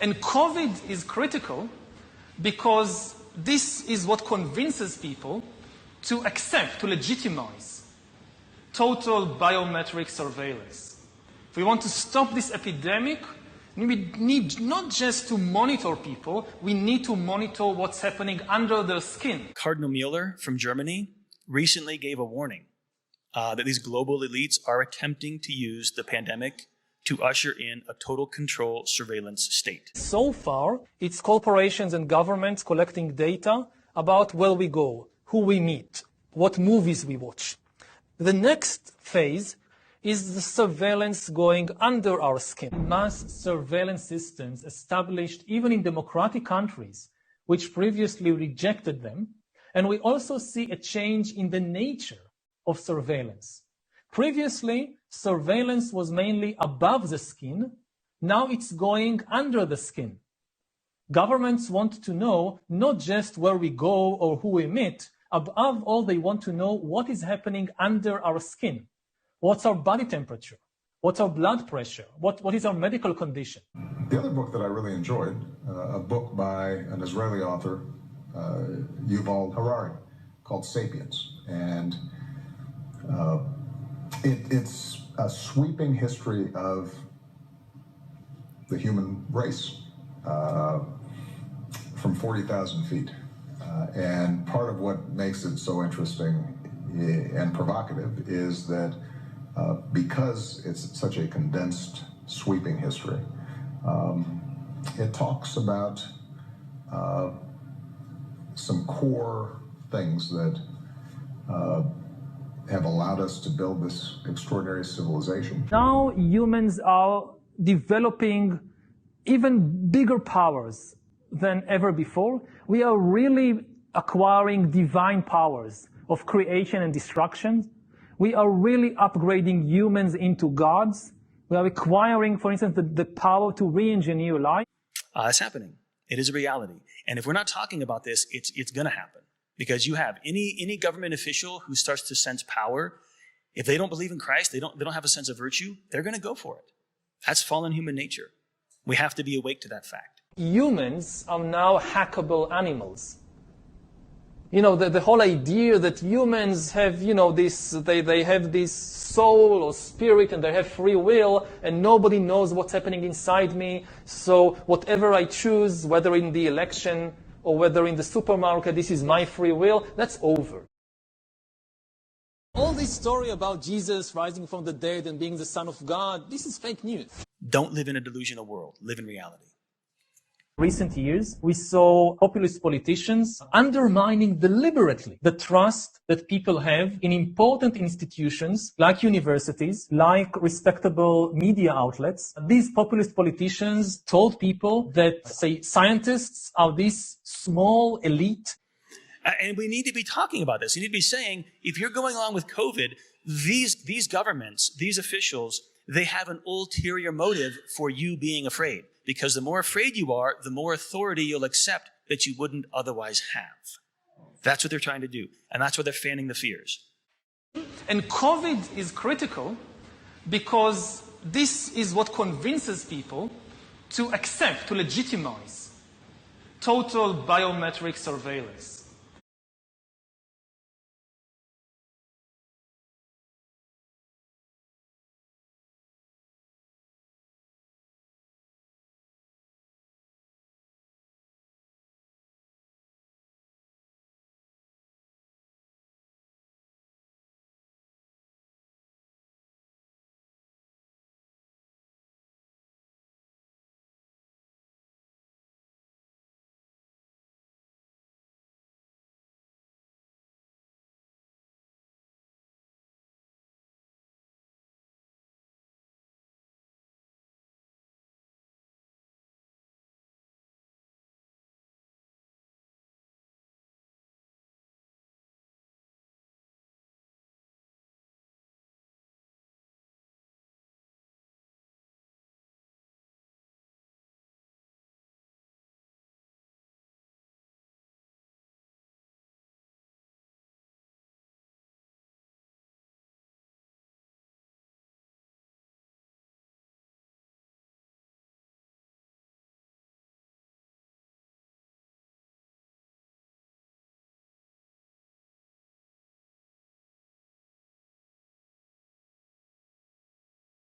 And COVID is critical because this is what convinces people to accept, to legitimize total biometric surveillance. If we want to stop this epidemic, we need not just to monitor people, we need to monitor what's happening under their skin. Cardinal Mueller from Germany recently gave a warning that these global elites are attempting to use the pandemic to usher in a total control surveillance state. So far, it's corporations and governments collecting data about where we go, who we meet, what movies we watch. The next phase is the surveillance going under our skin. Mass surveillance systems established even in democratic countries, which previously rejected them. And we also see a change in the nature of surveillance. Previously, surveillance was mainly above the skin. Now it's going under the skin. Governments want to know not just where we go or who we meet. Above all, they want to know what is happening under our skin. What's our body temperature? What's our blood pressure? What is our medical condition? The other book that I really enjoyed, a book by an Israeli author, Yuval Harari, called Sapiens. And it's a sweeping history of the human race from 40,000 feet. And part of what makes it so interesting and provocative is that because it's such a condensed, sweeping history, it talks about some core things that have allowed us to build this extraordinary civilization. Now humans are developing even bigger powers than ever before. We are really acquiring divine powers of creation and destruction. We are really upgrading humans into gods. We are acquiring, for instance, the power to re-engineer life. It's happening. It is a reality. And if we're not talking about this, it's going to happen. Because you have any government official who starts to sense power, if they don't believe in Christ, they don't have a sense of virtue, they're going to go for it. That's fallen human nature. We have to be awake to that fact. Humans are now hackable animals. You know, the whole idea that humans have, they have this soul or spirit and they have free will and nobody knows what's happening inside me. So whatever I choose, whether in the election or whether in the supermarket, this is my free will, that's over. All this story about Jesus rising from the dead and being the Son of God, this is fake news. Don't live in a delusional world. Live in reality. Recent years, we saw populist politicians undermining deliberately the trust that people have in important institutions like universities, like respectable media outlets. These populist politicians told people that, say, scientists are this small elite. And we need to be talking about this. You need to be saying, if you're going along with COVID, these governments, these officials, they have an ulterior motive for you being afraid. Because the more afraid you are, the more authority you'll accept that you wouldn't otherwise have. That's what they're trying to do. And that's why they're fanning the fears. And COVID is critical because this is what convinces people to accept, to legitimize total biometric surveillance.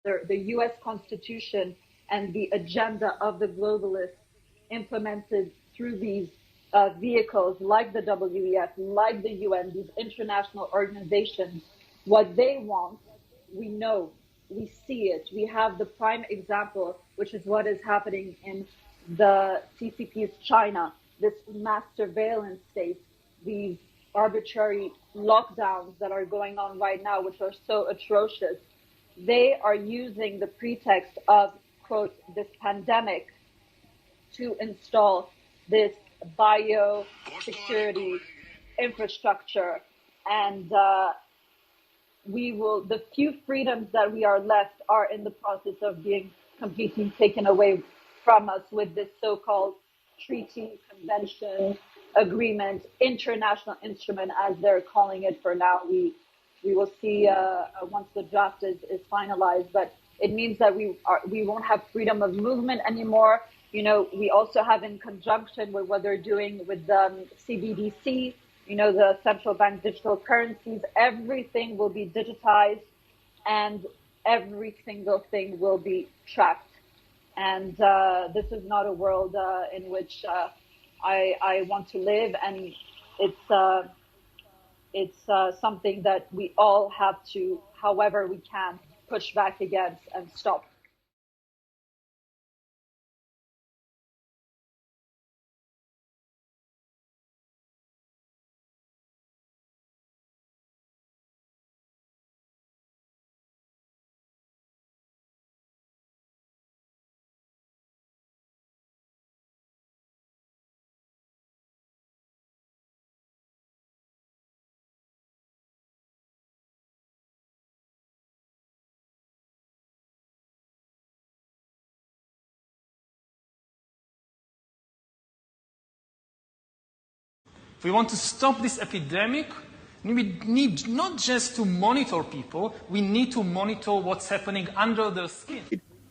the US Constitution and the agenda of the globalists implemented through these vehicles like the WEF, like the UN, these international organizations, what they want, we know, we see it. We have the prime example, which is what is happening in the CCP's China, this mass surveillance state, these arbitrary lockdowns that are going on right now, which are so atrocious. They are using the pretext of, quote, this pandemic to install this biosecurity infrastructure. And the few freedoms that we are left are in the process of being completely taken away from us with this so-called treaty, convention, agreement, international instrument, as they're calling it for now. We will see once the draft is finalized, but it means that we won't have freedom of movement anymore. You know, we also have, in conjunction with what they're doing with the CBDC, you know, the central bank digital currencies, everything will be digitized and every single thing will be tracked. And this is not a world in which I want to live, and it's something that we all have to, however we can, push back against and stop. If we want to stop this epidemic, we need not just to monitor people, we need to monitor what's happening under their skin.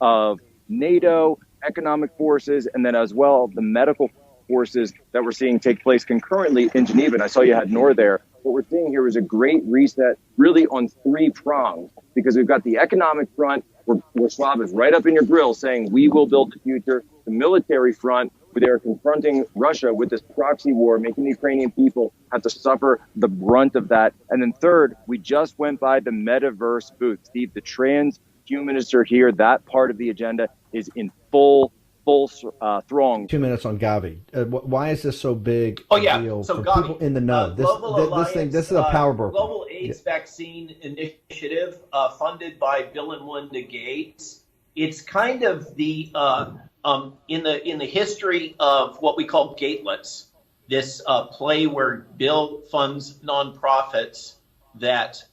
Of NATO, economic forces, and then as well the medical forces that we're seeing take place concurrently in Geneva. And I saw you had Noor there. What we're seeing here is a great reset really on three prongs, because we've got the economic front, where Schwab is right up in your grill saying we will build the future. The military front, where they're confronting Russia with this proxy war, making the Ukrainian people have to suffer the brunt of that. And then third, we just went by the metaverse booth. Steve, the transhumanists are here. That part of the agenda is in full throng. 2 minutes on Gavi. Why is this so big? Oh yeah, deal so for Gavi, people in the know. This is a power broker. Global AIDS vaccine initiative funded by Bill and Melinda Gates. It's kind of the in the history of what we call gatelets, this play where Bill funds nonprofits that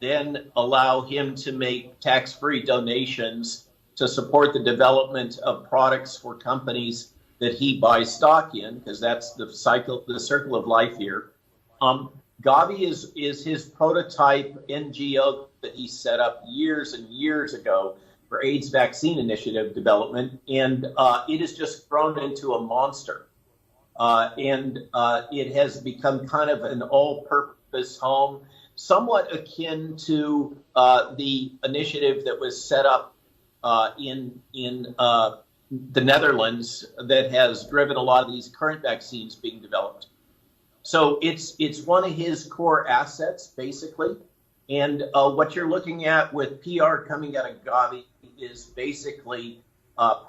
then allow him to make tax-free donations to support the development of products for companies that he buys stock in, because that's the circle of life here. Gavi is his prototype NGO that he set up years and years ago for AIDS vaccine initiative development, and it has just grown into a monster. And it has become kind of an all-purpose home, somewhat akin to the initiative that was set up in the Netherlands that has driven a lot of these current vaccines being developed. So it's one of his core assets, basically. And what you're looking at with PR coming out of Gavi is basically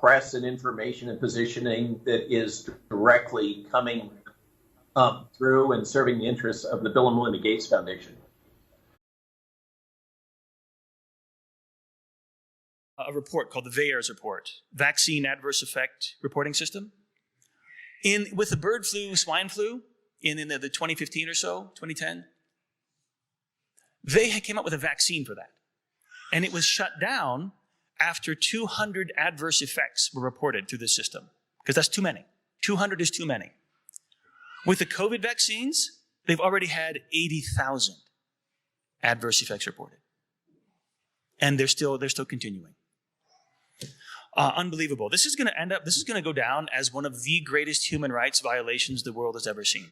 press and information and positioning that is directly coming through and serving the interests of the Bill and Melinda Gates Foundation. A report called the VAERS report, Vaccine Adverse Effect Reporting System. With the bird flu, swine flu, in the 2015 or so, 2010, they came up with a vaccine for that. And it was shut down after 200 adverse effects were reported through the system, because that's too many. 200 is too many. With the COVID vaccines, they've already had 80,000 adverse effects reported. And they're still continuing. Unbelievable. This is going to go down as one of the greatest human rights violations the world has ever seen.